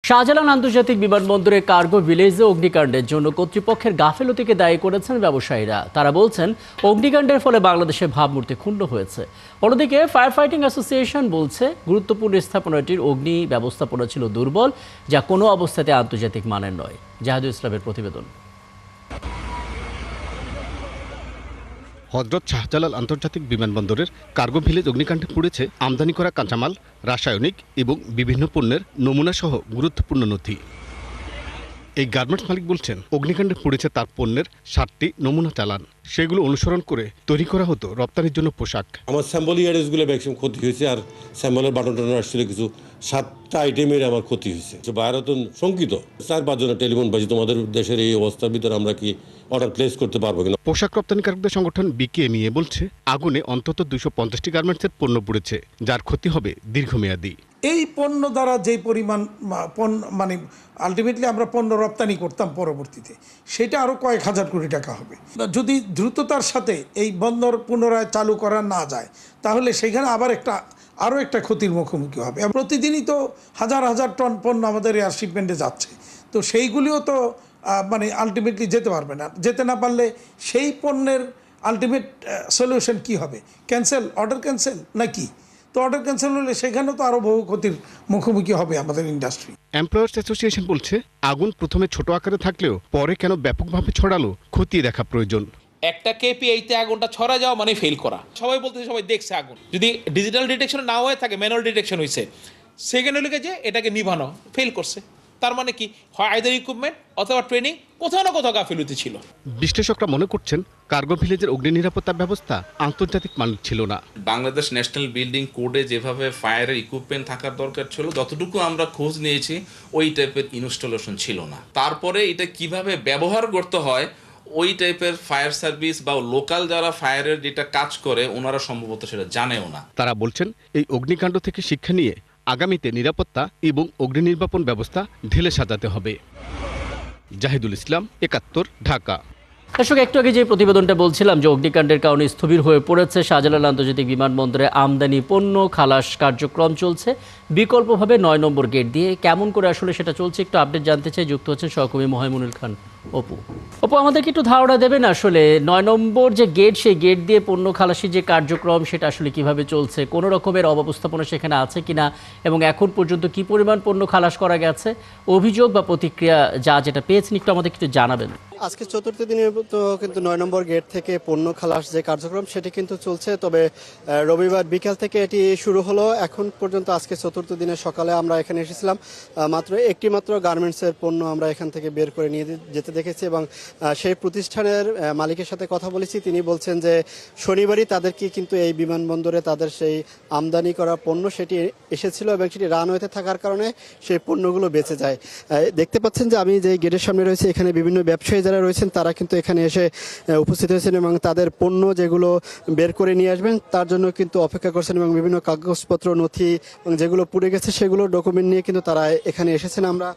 শাহজালাল আন্তর্জাতিক বিমানবন্দরে কার্গো ভিলেজে অগ্নিকাণ্ডের জন্য কর্তৃপক্ষের গাফেলতিকে দায়ী করেছেন ব্যবসায়ীরা। তারা বলছেন, অগ্নিকাণ্ডের ফলে বাংলাদেশের ভাবমূর্তি ক্ষুণ্ণ হয়েছে। অন্যদিকে ফায়ার ফাইটিং অ্যাসোসিয়েশন বলছে, গুরুত্বপূর্ণ স্থাপনাটির অগ্নি ব্যবস্থাপনা ছিল দুর্বল, যা কোনো অবস্থাতে আন্তর্জাতিক মানের নয়। জাহিদুল ইসলামের প্রতিবেদন। হযরত শাহজালাল আন্তর্জাতিক বিমানবন্দরের কার্গো ভিলেজ অগ্নিকাণ্ডে পুড়েছে আমদানি করা কাঁচামাল, রাসায়নিক এবং বিভিন্ন পণ্যের নমুনা সহ গুরুত্বপূর্ণ নথি। এই গার্মেন্টস মালিক বলছেন, অগ্নিকাণ্ডে পুড়েছে তার পণ্যের 60টি নমুনা চালান। সেগুলো অনুসরণ করে তৈরি করা হতো রপ্তানির জন্য পোশাক। আমার স্যাম্বল ইয়ারেসগুলো ম্যাক্সিমাম ক্ষতি হয়েছে, আর স্যাম্বলের বাটন টাটন আসছিল কিছু 7টা আইটেমের আমার ক্ষতি হয়েছে। বাইরে তো শঙ্কিত 4-5 জনের টেলিফোন বাজি, তোমাদের দেশের এই অবস্থার ভিতরে আমরা কি অর্ডার প্লেস করতে পারবো কিনা। পোশাক রপ্তানিকারকদের সংগঠন বিকেএমইএ বলছে, আগুনে অন্তত 250টি গার্মেন্টসের পণ্য পুড়েছে, যার ক্ষতি হবে দীর্ঘমেয়াদী। এই পণ্য দ্বারা যেই পরিমাণ মানে আলটিমেটলি আমরা পণ্য রপ্তানি করতাম পরবর্তীতে, সেটা আরও কয়েক হাজার কোটি টাকা হবে। যদি দ্রুততার সাথে এই বন্দর পুনরায় চালু করা না যায়, তাহলে সেখানে আরও একটা ক্ষতির মুখোমুখি হবে। প্রতিদিনই তো হাজার হাজার টন পণ্য আমাদের এয়ার শিপমেন্টে যাচ্ছে, তো সেইগুলিও তো মানে আলটিমেটলি যেতে পারবে না। যেতে না পারলে সেই পণ্যের আলটিমেট সলিউশন কি হবে? ক্যান্সেল, অর্ডার ক্যান্সেল নাকি? তো অর্ডার ক্যান্সেল হলে সেখানেও তো আরও বহু ক্ষতির মুখোমুখি হবে আমাদের ইন্ডাস্ট্রি। এমপ্লয়ার্স অ্যাসোসিয়েশন বলছে, আগুন প্রথমে ছোট আকারে থাকলেও পরে কেন ব্যাপকভাবে ছড়ালো খতিয়ে দেখা প্রয়োজন। একটা কেপিআইতে আগুনটা ছড়া যাওয়া মানে ফেল করা। সবাই বলতে সবাই দেখছে আগুন, যদি ডিজিটাল ডিটেকশন না হয়ে থাকে, ম্যানুয়াল ডিটেকশন হয়েছে, সেকেন্ড হলে যে এটাকে নিভানো ফেল করছে। তার মানে কি হয় আইদার ইকুইপমেন্ট অথবা ট্রেনিং কোথাও না কোথাও গাফিলতি ছিল। বিশ্লেষকরা মনে করছেন, কার্গো ভিলেজের অগ্নি নিরাপত্তা ব্যবস্থা আন্তর্জাতিক মানের ছিল না। বাংলাদেশ ন্যাশনাল বিল্ডিং কোডে যেভাবে ফায়ারের ইকুইপমেন্ট থাকার দরকার ছিল, যতটুকু আমরা খোঁজ নিয়েছি ওই টাইপের ইনস্টলেশন ছিল না। তারপরে এটা কিভাবে ব্যবহার করতে হয়, ওই টাইপের ফায়ার সার্ভিস বা লোকাল যারা ফায়ারের যেটা কাজ করে, ওনারা সম্ভবত সেটা জানেও না। তারা বলছেন, এই অগ্নিকাণ্ড থেকে শিক্ষা নিয়ে আগামীতে নিরাপত্তা এবং অগ্নি নির্বাপন ব্যবস্থা ঢেলে সাজাতে হবে। জাহিদুল ইসলাম, ৭১, ঢাকা। দর্শক, একটু আগে যে প্রতিবেদনটা বলছিলাম যে অগ্নিকাণ্ডের কারণে স্থবির হয়ে পড়েছে শাহজালাল আন্তর্জাতিক বিমানবন্দরে আমদানি পণ্য খালাস কার্যক্রম চলছে বিকল্পভাবে 9 নম্বর গেট দিয়ে। কেমন করে আসলে সেটা চলছে একটু আপডেট জানতে চাই। যুক্ত হচ্ছেন সহকর্মী মোহাইমুনুল খান অপু। আমাদেরকে একটু ধারণা দেবেন, আসলে 9 নম্বর যে গেট, সেই গেট দিয়ে পণ্য খালাসির যে কার্যক্রম সেটা আসলে কিভাবে চলছে, কোনো রকমের অব্যবস্থাপনা সেখানে আছে কিনা, এবং এখন পর্যন্ত কি পরিমাণ পণ্য খালাস করা গেছে, অভিযোগ বা প্রতিক্রিয়া যেটা পেয়েছেন একটু আমাদের একটু জানাবেন। আজকে চতুর্থ দিনের তো কিন্তু 9 নম্বর গেট থেকে পণ্য খালাস যে কার্যক্রম সেটি কিন্তু চলছে। তবে রবিবার বিকাল থেকে এটি শুরু হলো। এখন পর্যন্ত আজকে চতুর্থ দিনের সকালে আমরা এখানে এসেছিলাম, মাত্র একটি গার্মেন্টসের পণ্য আমরা এখান থেকে বের করে নিয়ে যেতে দেখেছি, এবং সেই প্রতিষ্ঠানের মালিকের সাথে কথা বলেছি। তিনি বলছেন যে শনিবারই তাদেরকে কিন্তু এই বিমানবন্দরে তাদের সেই আমদানি করা পণ্য সেটি এসেছিল, এবং সেটি রানওয়েতে থাকার কারণে সেই পণ্যগুলো বেঁচে যায়। দেখতে পাচ্ছেন যে আমি যে গেটের সামনে রয়েছে, এখানে বিভিন্ন ব্যবসায়ী যারা রয়েছেন তারা কিন্তু এখানে এসে উপস্থিত হয়েছেন এবং তাদের পণ্য যেগুলো বের করে নিয়ে আসবেন তার জন্য কিন্তু অপেক্ষা করছেন, এবং বিভিন্ন কাগজপত্র নথি এবং যেগুলো পুড়ে গেছে সেগুলো ডকুমেন্ট নিয়ে কিন্তু তারা এখানে এসেছেন। আমরা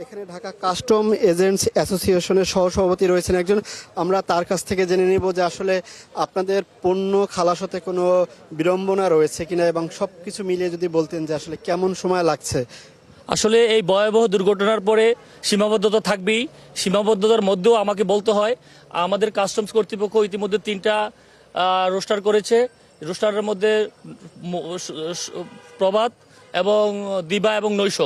এখানে ঢাকা কাস্টম এজেন্টস অ্যাসোসিয়েশনের সহসভাপতি রয়েছেন একজন, আমরা তার কাছ থেকে জেনে নেব যে আসলে আপনাদের পণ্য খালাস হতে কোনো বিড়ম্বনা রয়েছে কিনা, এবং সব কিছু মিলিয়ে যদি বলতেন যে আসলে কেমন সময় লাগছে। আসলে এই ভয়াবহ দুর্ঘটনার পরে সীমাবদ্ধতা থাকবেই। সীমাবদ্ধতার মধ্যেও আমাকে বলতে হয়, আমাদের কাস্টমস কর্তৃপক্ষ ইতিমধ্যে 3টা রোস্টার করেছে। রোস্টারের মধ্যে প্রভাত এবং দিবা এবং নৈশ।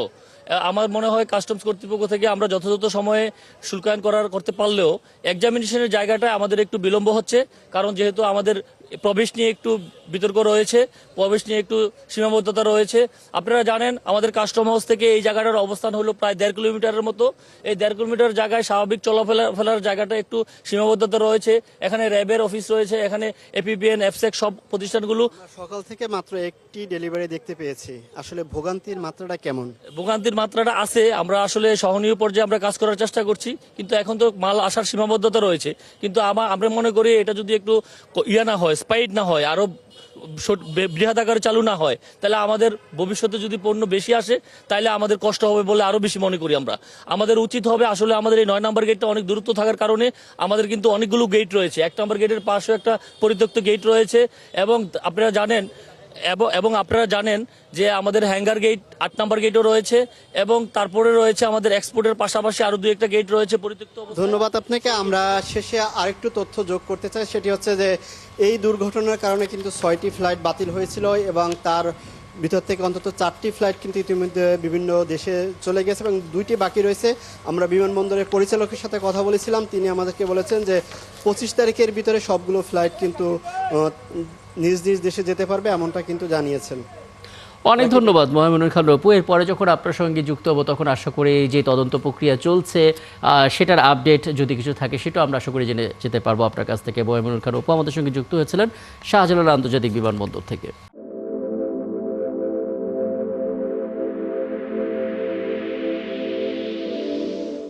আমার মনে হয় কাস্টমস কর্তৃপক্ষ থেকে আমরা যথাযথ সময়ে শুল্কায়ন করতে পারলেও এক্সামিনেশনের জায়গাটা আমাদের একটু বিলম্ব হচ্ছে, কারণ যেহেতু আমাদের প্রবেশ নিয়ে একটু বিতর্ক রয়েছে, প্রবেশ নিয়ে একটু সীমাবদ্ধতা রয়েছে। আপনারা জানেন আমাদের কাস্টম হাউস থেকে এই জায়গাটার অবস্থান হলো প্রায় 1.5 কিলোমিটারের মতো। এই 1.5 কিলোমিটার জায়গায় স্বাভাবিক চলাফেরার জায়গাটা একটু সীমাবদ্ধতা রয়েছে। এখানে র্যাবের অফিস রয়েছে, এখানে এপিবিএন, এফসেক সব প্রতিষ্ঠানগুলো। সকাল থেকে মাত্র একটি ডেলিভারি দেখতে পেয়েছি, আসলে ভোগান্তির মাত্রাটা কেমন? ভোগান্তির মাত্রাটা আছে, আমরা আসলে সহনীয় পর্যায়ে আমরা কাজ করার চেষ্টা করছি, কিন্তু এখন তো মাল আসার সীমাবদ্ধতা রয়েছে। কিন্তু আমরা মনে করি এটা যদি একটু না হয়, স্পাইড না হয়, আরো বৃহৎ আকারে চালু না হয়, তাহলে আমাদের ভবিষ্যতে যদি পণ্য বেশি আসে তাহলে আমাদের কষ্ট হবে বলে আরো বেশি মনে করি আমরা। আমাদের উচিত হবে আসলে আমাদের এই 9 নম্বর গেটটা অনেক দূরত্ব থাকার কারণে আমাদের কিন্তু অনেকগুলো গেট রয়েছে। 1 নম্বর গেটের পাশেও একটা পরিত্যক্ত গেট রয়েছে, এবং আপনারা জানেন এবং আপনারা জানেন যে আমাদের হ্যাঙ্গার গেট 8 নম্বর গেটও রয়েছে এবং তারপরে রয়েছে আমাদের এক্সপোর্টের পাশাপাশি আরো 2-1টা গেট রয়েছে পরিত্যক্ত অবস্থায়। ধন্যবাদ আপনাকে। আমরা শেষে আরেকটু তথ্য যোগ করতে চাই, সেটি হচ্ছে যে এই দুর্ঘটনার কারণে কিন্তু 6টি ফ্লাইট বাতিল হয়েছিল এবং তার ভিতর থেকে অন্তত 4টি ফ্লাইট কিন্তু ইতিমধ্যে বিভিন্ন দেশে চলে গেছে এবং 2টি বাকি রয়েছে। আমরা বিমানবন্দরের পরিচালকের সাথে কথা বলেছিলাম, তিনি আমাদেরকে বলেছেন যে 25 তারিখের ভিতরে সবগুলো ফ্লাইট কিন্তু নিজ নিজ দেশে যেতে পারবে, এমনটা কিন্তু জানিয়েছেন। অনেক ধন্যবাদ মহিমুনুল খান রপু। এরপরে যখন আপনার সঙ্গে যুক্ত হবো তখন আশা করি যে তদন্ত প্রক্রিয়া চলছে সেটার আপডেট যদি কিছু থাকে সেটাও আমরা আশা করি জেনে যেতে পারবো আপনার কাছ থেকে। মহিমুনুল খান রপু আমাদের সঙ্গে যুক্ত হয়েছিলেন শাহজালাল আন্তর্জাতিক বিমানবন্দর থেকে।